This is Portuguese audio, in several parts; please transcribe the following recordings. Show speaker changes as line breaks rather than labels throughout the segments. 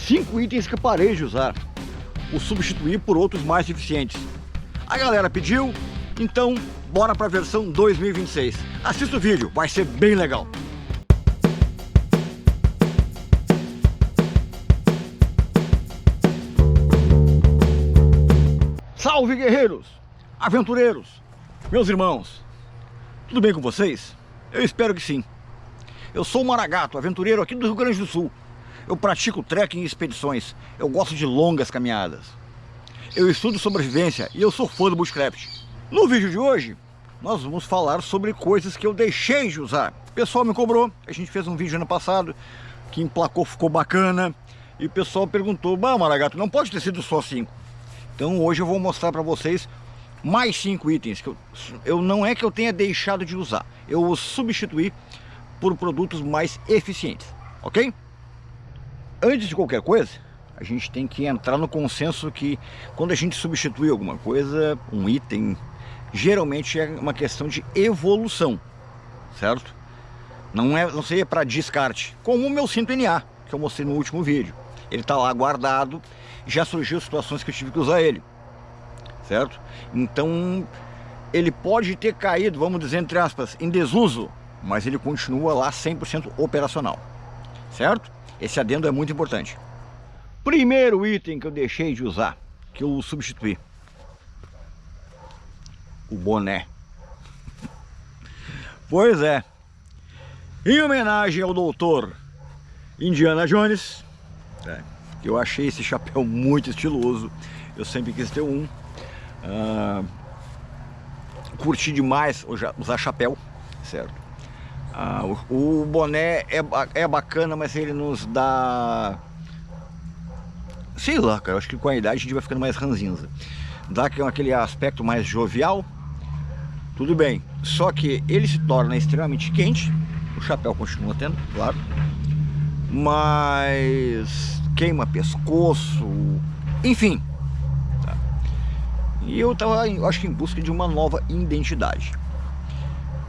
5 itens que parei de usar, os substituí por outros mais eficientes. A galera pediu, então bora para a versão 2026. Assista o vídeo, vai ser bem legal. Salve, guerreiros, aventureiros, meus irmãos, tudo bem com vocês? Eu espero que sim. Eu sou o Maragato, aventureiro aqui do Rio Grande do Sul. Eu pratico trekking e expedições, eu gosto de longas caminhadas. Eu estudo sobrevivência e eu sou fã do bushcraft. No vídeo de hoje, nós vamos falar sobre coisas que eu deixei de usar. O pessoal me cobrou, a gente fez um vídeo ano passado, que emplacou, ficou bacana. E o pessoal perguntou, bah, Maragato, não pode ter sido só 5. Então hoje eu vou mostrar para vocês mais 5 itens que eu não é que eu tenha deixado de usar, eu os substituí por produtos mais eficientes, ok? Antes de qualquer coisa, a gente tem que entrar no consenso que quando a gente substitui alguma coisa, um item, geralmente é uma questão de evolução, certo? Não seria para descarte, como o meu cinto NA, que eu mostrei no último vídeo. Ele está lá guardado, já surgiu situações que eu tive que usar ele, certo? Então, ele pode ter caído, vamos dizer entre aspas, em desuso, mas ele continua lá 100% operacional, certo? Esse adendo é muito importante. Primeiro item que eu deixei de usar, que eu substituí, o boné. Pois é, em homenagem ao doutor Indiana Jones, eu achei esse chapéu muito estiloso, eu sempre quis ter um. Curti demais usar chapéu, certo? O boné é bacana, mas ele nos dá, sei lá, cara, eu acho que com a idade a gente vai ficando mais ranzinza. Dá aquele aspecto mais jovial, tudo bem. Só que ele se torna extremamente quente, o chapéu continua tendo, claro, mas queima pescoço, enfim. Tá? E eu tava, acho que em busca de uma nova identidade.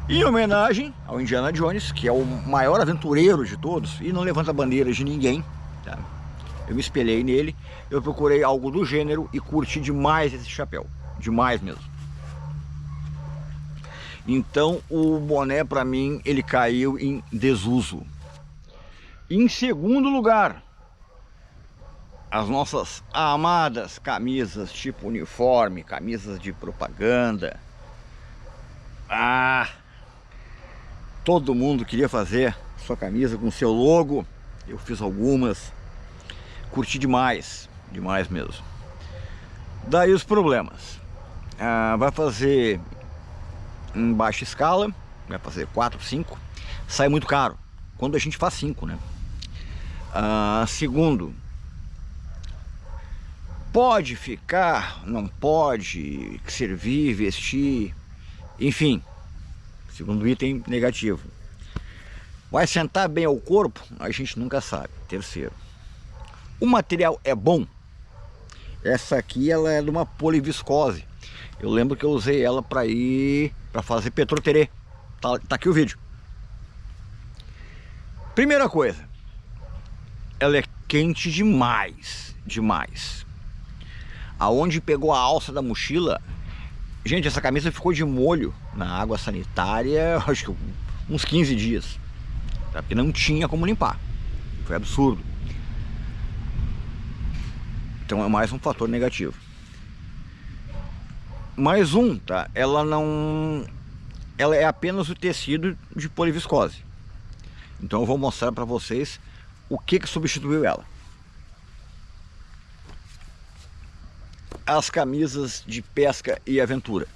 Em homenagem ao Indiana Jones, que é o maior aventureiro de todos e não levanta bandeiras de ninguém, tá? Eu me espelhei nele, eu procurei algo do gênero e curti demais esse chapéu, demais mesmo. Então o boné para mim ele caiu em desuso. Em segundo lugar, as nossas amadas camisas tipo uniforme, camisas de propaganda. Todo mundo queria fazer sua camisa com seu logo. Eu fiz algumas, curti demais, demais mesmo. Daí os problemas. Vai fazer em baixa escala, vai fazer 4, 5, sai muito caro quando a gente faz 5, né? Segundo, pode ficar, não pode servir, vestir, enfim. Segundo item negativo, vai sentar bem ao corpo? A gente nunca sabe. Terceiro, o material é bom? Essa aqui ela é de uma poliviscose. Eu lembro que eu usei ela para fazer petroterê. Tá aqui o vídeo. Primeira coisa, ela é quente demais, demais. Aonde pegou a alça da mochila, gente, essa camisa ficou de molho na água sanitária, acho que uns 15 dias, tá? Porque não tinha como limpar, foi absurdo. Então é mais um fator negativo. Mais um, tá? Ela é apenas o tecido de poliviscose. Então eu vou mostrar para vocês o que substituiu ela. As camisas de pesca e aventura.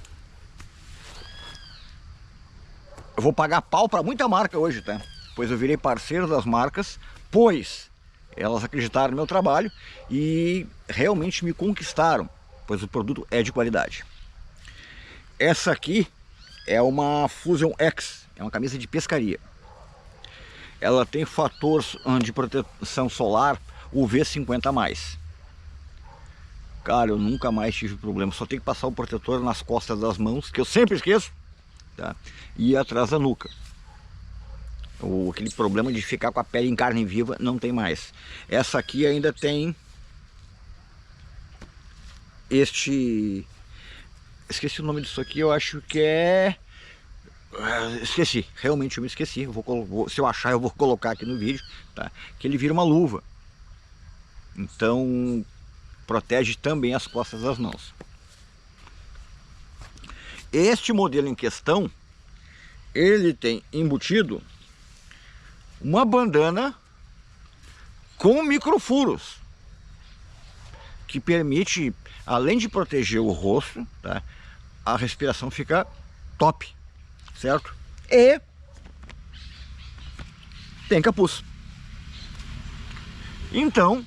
Eu vou pagar pau para muita marca hoje, tá? Pois eu virei parceiro das marcas, pois elas acreditaram no meu trabalho e realmente me conquistaram, pois o produto é de qualidade. Essa aqui é uma Fusion X, é uma camisa de pescaria. Ela tem fator de proteção solar UV50+. Cara, eu nunca mais tive problema, só tenho que passar o protetor nas costas das mãos, que eu sempre esqueço, tá? E atrás da nuca. Aquele problema de ficar com a pele em carne viva não tem mais. Essa aqui ainda tem esqueci o nome disso aqui, eu acho que é... esqueci, realmente eu me esqueci. Se eu achar eu vou colocar aqui no vídeo, tá? Que ele vira uma luva. Então protege também as costas das mãos. Este modelo em questão, ele tem embutido uma bandana com microfuros, que permite, além de proteger o rosto, tá, a respiração fica top, certo? E tem capuz. Então,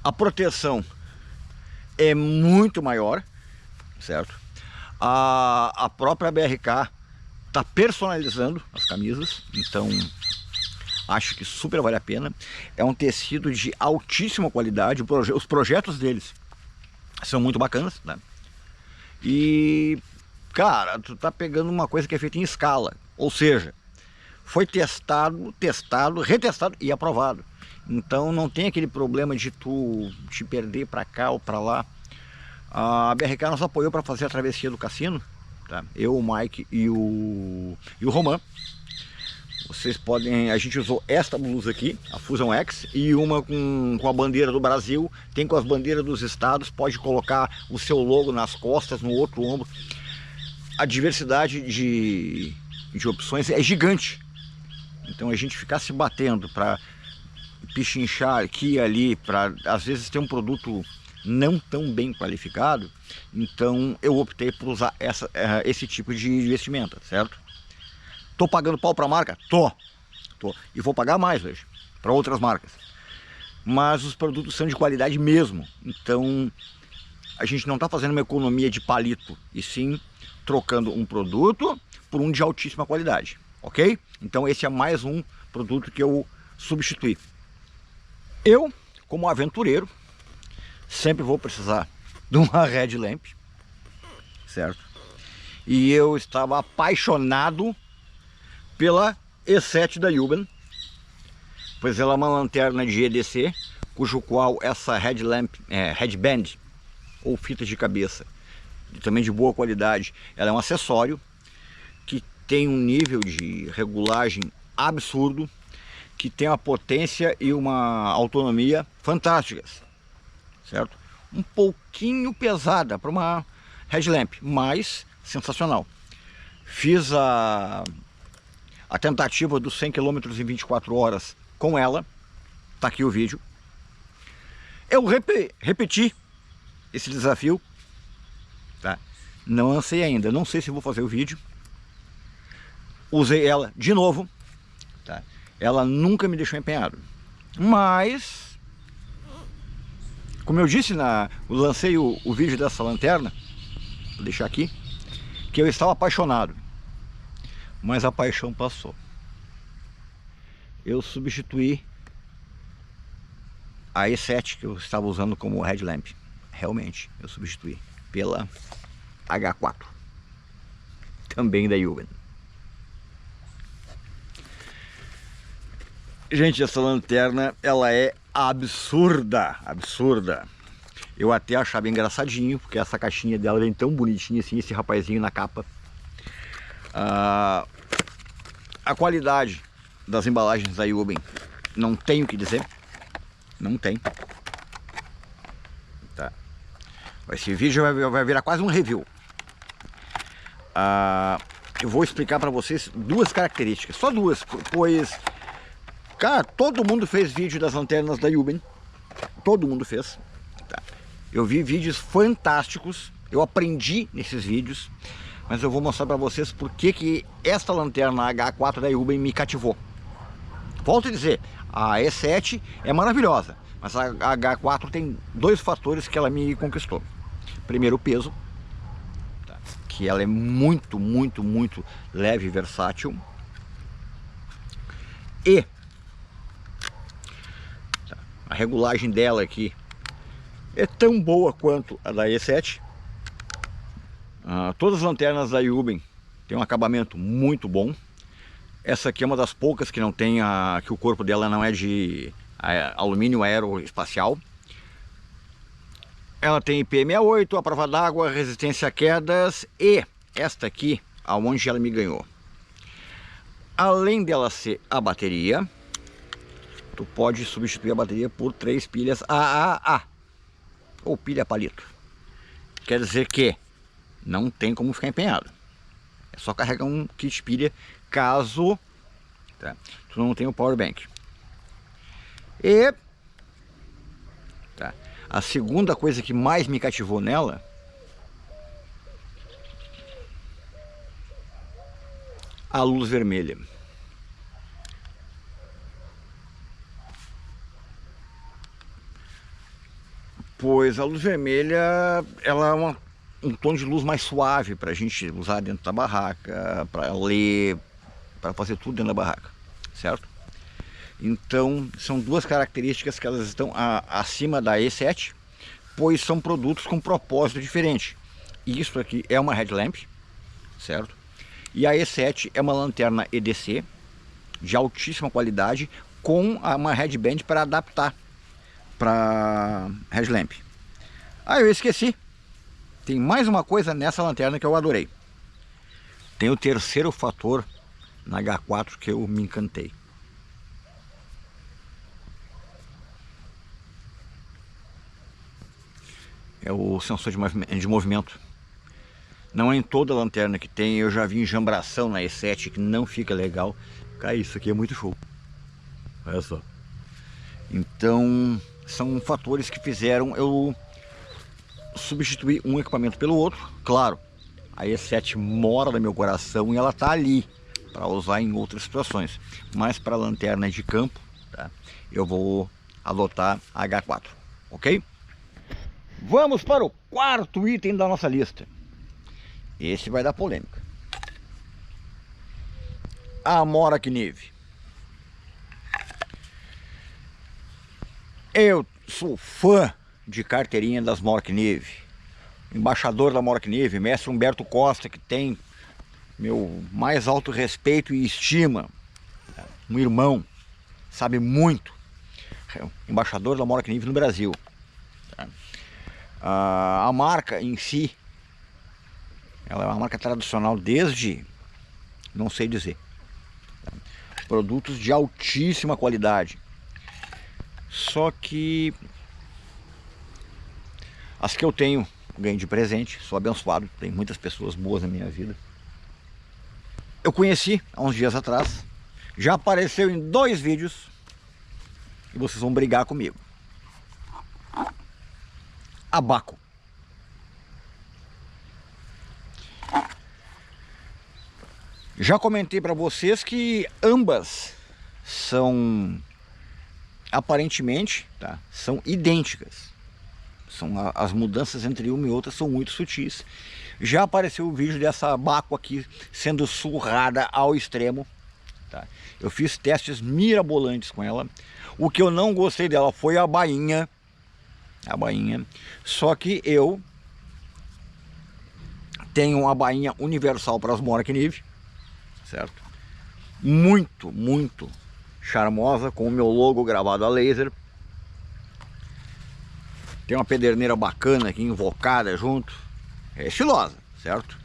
a proteção é muito maior, certo? A própria BRK está personalizando as camisas, então acho que super vale a pena. É um tecido de altíssima qualidade, os projetos deles são muito bacanas, né? E, cara, tu tá pegando uma coisa que é feita em escala, ou seja, foi testado, retestado e aprovado. Então não tem aquele problema de tu te perder para cá ou para lá. A BRK nos apoiou para fazer a travessia do cassino, tá? Eu, o Mike e o Roman. Vocês podem... A gente usou esta blusa aqui, a Fusion X, e uma com a bandeira do Brasil. Tem com as bandeiras dos estados. Pode colocar o seu logo nas costas, no outro ombro. A diversidade de opções é gigante. Então a gente ficar se batendo para pichinchar aqui e ali, para às vezes ter um produto não tão bem qualificado, então eu optei por usar esse tipo de vestimenta, certo? Tô pagando pau para a marca? Tô. E vou pagar mais hoje para outras marcas, mas os produtos são de qualidade mesmo. Então a gente não está fazendo uma economia de palito, e sim trocando um produto por um de altíssima qualidade, ok? Então esse é mais um produto que eu substituí. Eu, como aventureiro, sempre vou precisar de uma headlamp, certo? E eu estava apaixonado pela E7 da Yuban, pois ela é uma lanterna de EDC, cujo qual essa headband ou fita de cabeça, também de boa qualidade, ela é um acessório que tem um nível de regulagem absurdo, que tem uma potência e uma autonomia fantásticas, certo? Um pouquinho pesada para uma headlamp, mas sensacional. Fiz a tentativa dos 100 km em 24 horas com ela, tá aqui o vídeo. Eu repeti esse desafio, tá? Não lancei ainda, não sei se vou fazer o vídeo. Usei ela de novo, tá? Ela nunca me deixou empenhado, mas como eu disse, eu lancei o vídeo dessa lanterna, vou deixar aqui, que eu estava apaixonado, mas a paixão passou. Eu substituí a E7 que eu estava usando como headlamp, realmente eu substituí pela H4, também da Yuban. Gente, essa lanterna, ela é absurda. Eu até achava engraçadinho, porque essa caixinha dela vem tão bonitinha assim, esse rapazinho na capa. A qualidade das embalagens da Yuban, não tenho o que dizer. Não tem. Tá. Esse vídeo vai virar quase um review. Eu vou explicar para vocês duas características, só duas, pois... Cara, todo mundo fez vídeo das lanternas da Yuban. Todo mundo fez. Tá. Eu vi vídeos fantásticos. Eu aprendi nesses vídeos. Mas eu vou mostrar para vocês por que esta lanterna H4 da Yuban me cativou. Volto a dizer, a E7 é maravilhosa, mas a H4 tem dois fatores que ela me conquistou. Primeiro, o peso, tá, que ela é muito leve e versátil. E a regulagem dela aqui É tão boa quanto a da E7. Todas as lanternas da Yuben tem um acabamento muito bom. Essa aqui é uma das poucas que não tem que o corpo dela não é de alumínio aeroespacial. Ela tem IP68, a prova d'água, resistência a quedas e esta aqui, aonde ela me ganhou. Além dela ser a bateria, tu pode substituir a bateria por 3 pilhas AAA ou pilha palito. Quer dizer que não tem como ficar empenhado. É só carregar um kit pilha caso tu não tenha o power bank. E a segunda coisa que mais me cativou nela a luz vermelha. Pois a luz vermelha ela é um tom de luz mais suave para a gente usar dentro da barraca, para ler, para fazer tudo dentro da barraca, certo? Então são duas características que elas estão acima da E7, pois são produtos com propósito diferente. Isso aqui é uma headlamp, certo? E a E7 é uma lanterna EDC de altíssima qualidade com uma headband para adaptar para headlamp. Eu esqueci. Tem mais uma coisa nessa lanterna que eu adorei. Tem o terceiro fator na H4 que eu me encantei. É o sensor de movimento. Não é em toda lanterna que tem. Eu já vi enjambração na E7 que não fica legal. Cara, isso aqui é muito show. Olha só. Então são fatores que fizeram eu substituir um equipamento pelo outro. Claro, a E7 mora no meu coração e ela tá ali para usar em outras situações. Mas para lanterna de campo, eu vou adotar a H4, ok? Vamos para o quarto item da nossa lista. Esse vai dar polêmica. A Amora Knive. Eu sou fã de carteirinha das Amora Knive. Embaixador da Amora Knive, mestre Humberto Costa, que tem meu mais alto respeito e estima. Um irmão, sabe muito. Embaixador da Amora Knive no Brasil. A marca em si, ela é uma marca tradicional desde, não sei dizer, produtos de altíssima qualidade. Só que as que eu tenho, ganho de presente, sou abençoado, tem muitas pessoas boas na minha vida. Eu conheci há uns dias atrás, já apareceu em 2 vídeos e vocês vão brigar comigo. A Bahco. Já comentei para vocês que ambas são aparentemente, são idênticas. As mudanças entre uma e outra são muito sutis. Já apareceu o vídeo dessa Bahco aqui sendo surrada ao extremo. Eu fiz testes mirabolantes com ela. O que eu não gostei dela foi a bainha. Só que eu tenho uma bainha universal para as Amora Knive, certo? Muito charmosa, com o meu logo gravado a laser. Tem uma pederneira bacana aqui invocada junto. É estilosa, certo?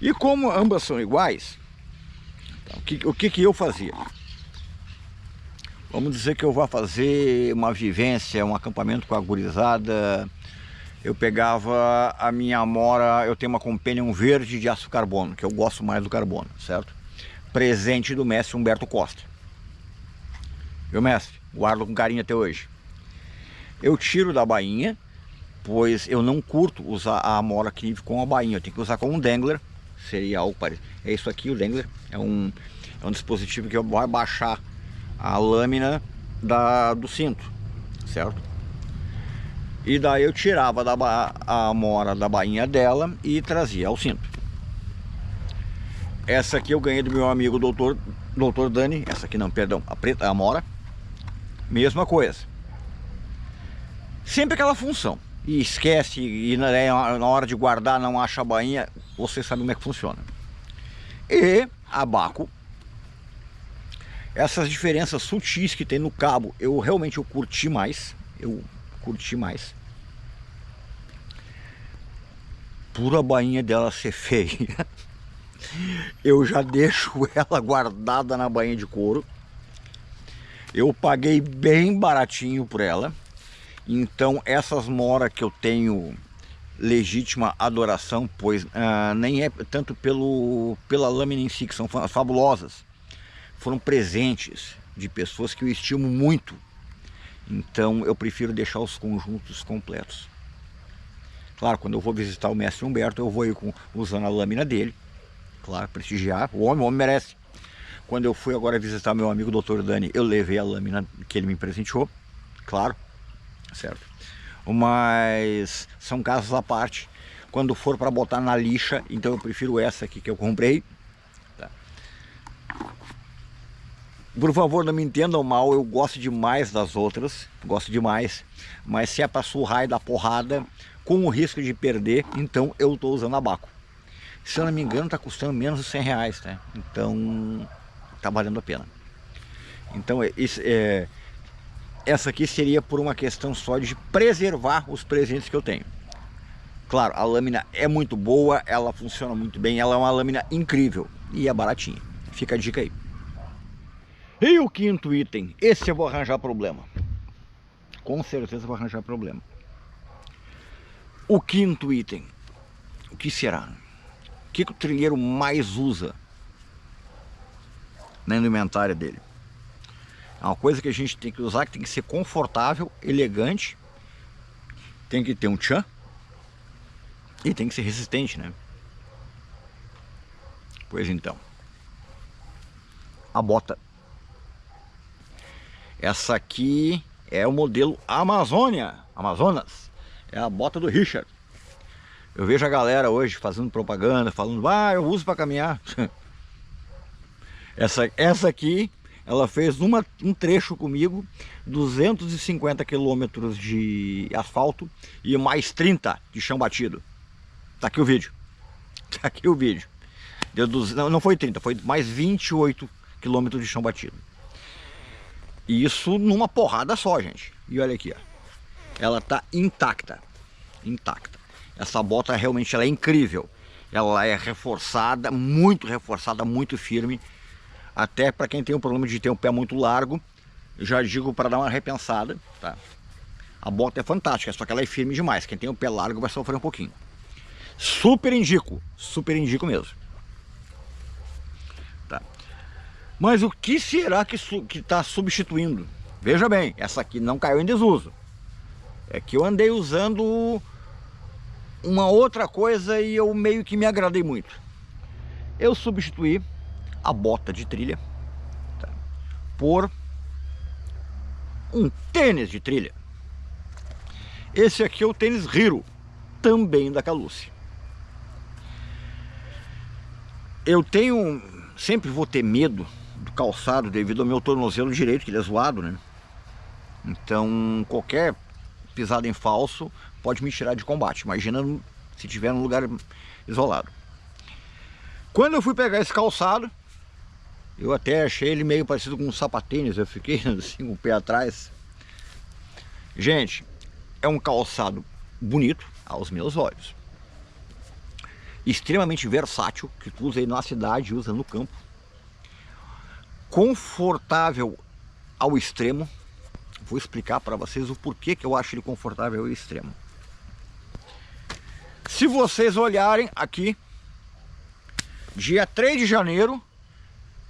E como ambas são iguais, então, o que eu fazia? Vamos dizer que eu vou fazer uma vivência, um acampamento com a gurizada. Eu pegava a minha Amora, eu tenho uma Companion verde de aço carbono, que eu gosto mais do carbono, certo? Presente do mestre Humberto Costa. Meu mestre, guardo com carinho até hoje. Eu tiro da bainha, pois eu não curto usar a Amora Knive com a bainha, eu tenho que usar com um dangler, seria algo parecido. É isso aqui, o dangler, é um dispositivo que vai baixar a lâmina do cinto, certo? E daí eu tirava a Amora da bainha dela e trazia ao cinto. Essa aqui eu ganhei do meu amigo doutor Dani. Essa aqui não, perdão, a preta, a Amora. Mesma coisa. Sempre aquela função. E esquece, e na hora de guardar não acha a bainha, você sabe como é que funciona. E a Bahco, essas diferenças sutis que tem no cabo, eu realmente curti mais. Por a bainha dela ser feia, eu já deixo ela guardada na bainha de couro. Eu paguei bem baratinho por ela. Então essas moras que eu tenho legítima adoração, pois nem é tanto pela lâmina em si, que são fabulosas. Foram presentes de pessoas que eu estimo muito. Então eu prefiro deixar os conjuntos completos. Claro, quando eu vou visitar o mestre Humberto, eu vou ir usando a lâmina dele. Claro, prestigiar. O homem merece. Quando eu fui agora visitar meu amigo Dr. Dani, eu levei a lâmina que ele me presenteou. Claro, certo. Mas são casos à parte. Quando for para botar na lixa, então eu prefiro essa aqui que eu comprei. Tá. Por favor, não me entendam mal, eu gosto demais das outras, gosto demais. Mas se é para surrar e dar porrada, com o risco de perder, então eu estou usando a Bahco. Se eu não me engano, está custando menos de R$100, tá? Então está valendo a pena. Então essa aqui seria por uma questão só de preservar os presentes que eu tenho. Claro, a lâmina é muito boa, ela funciona muito bem, ela é uma lâmina incrível e é baratinha. Fica a dica aí. E o quinto item, esse eu vou arranjar problema. Com certeza eu vou arranjar problema. O quinto item, o que será? O que o trilheiro mais usa na indumentária dele? É uma coisa que a gente tem que usar, que tem que ser confortável, elegante, tem que ter um tchan e tem que ser resistente, né? Pois então, a bota. Essa aqui é o modelo Amazonas. É a bota do Richard. Eu vejo a galera hoje fazendo propaganda, falando, eu uso para caminhar. Essa aqui, ela fez um trecho comigo, 250 quilômetros de asfalto e mais 30 de chão batido. Tá aqui o vídeo. Tá aqui o vídeo. Não foi 30, foi mais 28 quilômetros de chão batido. E isso numa porrada só, gente. E olha aqui, ó. Ela tá intacta. Intacta. Essa bota realmente ela é incrível. Ela é reforçada, muito firme. Até para quem tem o problema de ter um pé muito largo, eu já digo para dar uma repensada, tá? A bota é fantástica, só que ela é firme demais. Quem tem o pé largo vai sofrer um pouquinho. Super indico mesmo. Tá. Mas o que será que está substituindo? Veja bem, essa aqui não caiu em desuso. É que eu andei usando uma outra coisa e eu meio que me agradei muito. Eu substituí a bota de trilha, tá, por um tênis de trilha. Esse aqui é o tênis Hero, também da Caluce. Eu sempre vou ter medo do calçado devido ao meu tornozelo direito, que ele é zoado, né? Então qualquer pisada em falso pode me tirar de combate. Imagina se tiver num lugar isolado. Quando eu fui pegar esse calçado, eu até achei ele meio parecido com um sapatênis. Eu fiquei assim com o pé atrás. Gente, é um calçado bonito aos meus olhos, extremamente versátil, que tu usa aí na cidade, usa no campo, confortável ao extremo. Vou explicar para vocês o porquê que eu acho ele confortável ao extremo. Se vocês olharem aqui, dia 3 de janeiro,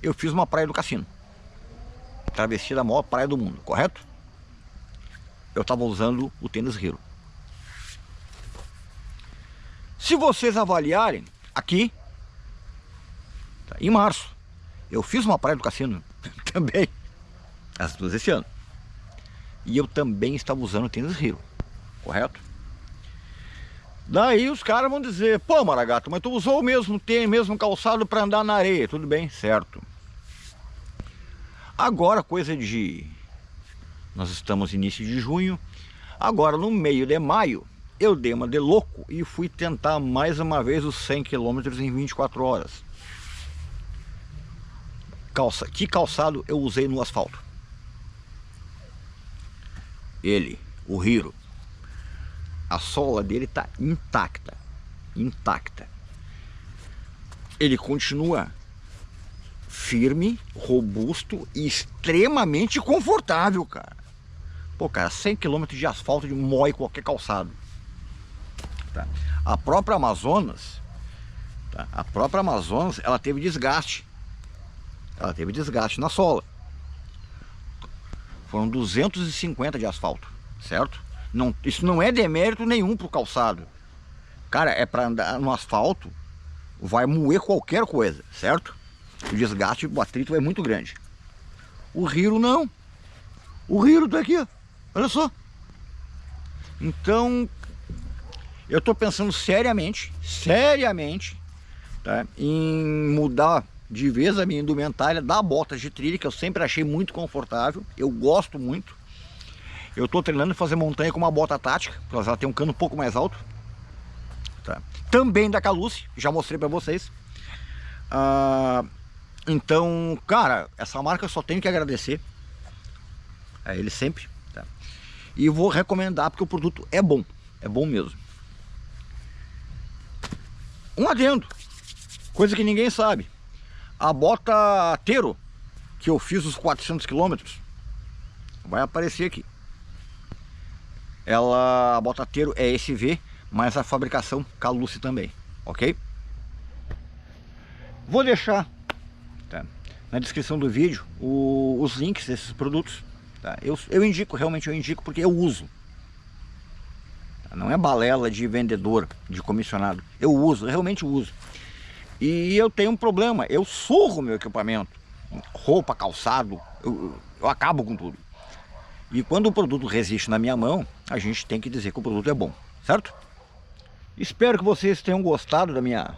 eu fiz uma praia do Cassino. Travesti da maior praia do mundo, correto? Eu estava usando o tênis Hero. Se vocês avaliarem, aqui, tá, em março, eu fiz uma praia do Cassino também, as duas esse ano. E eu também estava usando o tênis Hero, correto? Daí os caras vão dizer, pô Maragato, mas tu usou o mesmo tênis, mesmo calçado para andar na areia. Tudo bem, certo. Agora, nós estamos início de junho, Agora, no meio de maio, eu dei uma de louco e fui tentar mais uma vez os 100 km em 24 horas. Que calçado eu usei no asfalto? Ele, o Hero, a sola dele está intacta. Ele continua firme, robusto e extremamente confortável, cara. Pô, cara, 100 km de asfalto de mói qualquer calçado. Tá? A própria Amazonas, ela teve desgaste. Ela teve desgaste na sola. Foram 250 de asfalto, certo? Não, isso não é demérito nenhum pro calçado. Cara, é para andar no asfalto, vai moer qualquer coisa, certo? O desgaste, o atrito é muito grande. O Hero não. O Hero tá aqui, ó. Olha só. Então, eu tô pensando seriamente, tá, em mudar de vez a minha indumentária da bota de trilha, que eu sempre achei muito confortável. Eu gosto muito. Eu tô treinando fazer montanha com uma bota tática, porque ela tem um cano um pouco mais alto. Tá. Também da Caluce, já mostrei pra vocês. Então, cara, essa marca eu só tenho que agradecer a ele sempre, tá? E vou recomendar porque o produto é bom mesmo. Um adendo, coisa que ninguém sabe: a bota Tero, que eu fiz os 400 km, vai aparecer aqui. A bota Tero é SV, mas a fabricação Caluce também, ok? Vou deixar, tá, na descrição do vídeo os links desses produtos, tá? Eu indico, realmente eu indico porque eu uso, tá? Não é balela de vendedor, de comissionado. Eu uso, eu realmente uso. E eu tenho um problema, eu surro meu equipamento, roupa, calçado, eu acabo com tudo. E quando o produto resiste na minha mão, a gente tem que dizer que o produto é bom, certo? Espero que vocês tenham gostado da minha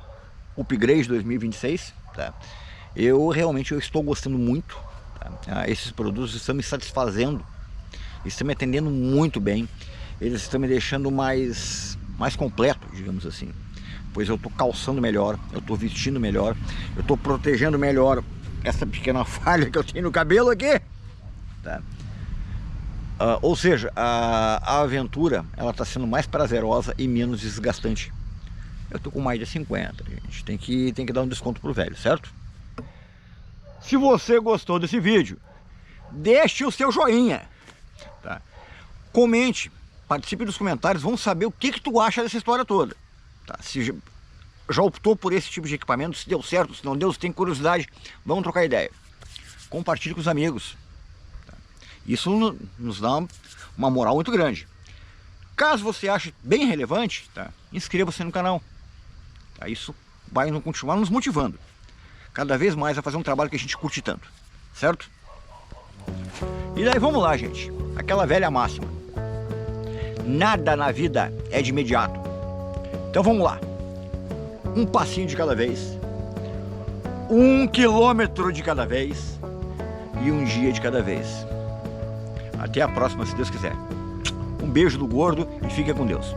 upgrade 2026, tá? Eu estou gostando muito, tá? Esses produtos estão me satisfazendo, estão me atendendo muito bem. Eles estão me deixando mais completo, digamos assim. Pois eu estou calçando melhor, eu estou vestindo melhor, eu estou protegendo melhor essa pequena falha que eu tenho no cabelo aqui, tá? Ou seja, a aventura, ela está sendo mais prazerosa e menos desgastante. Eu tô com mais de 50, gente. Tem que dar um desconto pro velho, certo? Se você gostou desse vídeo, deixe o seu joinha, tá? Comente, participe dos comentários, vamos saber o que tu acha dessa história toda, tá? Se já optou por esse tipo de equipamento, se deu certo, se não deu, se tem curiosidade, vamos trocar ideia. Compartilhe com os amigos, tá? Isso nos dá uma moral muito grande. Caso você ache bem relevante, tá, inscreva-se no canal. Tá? Isso vai continuar nos motivando cada vez mais a fazer um trabalho que a gente curte tanto, certo? E daí vamos lá, gente. Aquela velha máxima: nada na vida é de imediato. Então vamos lá. Um passinho de cada vez, 1 quilômetro de cada vez e um dia de cada vez. Até a próxima, se Deus quiser. Um beijo do gordo e fica com Deus.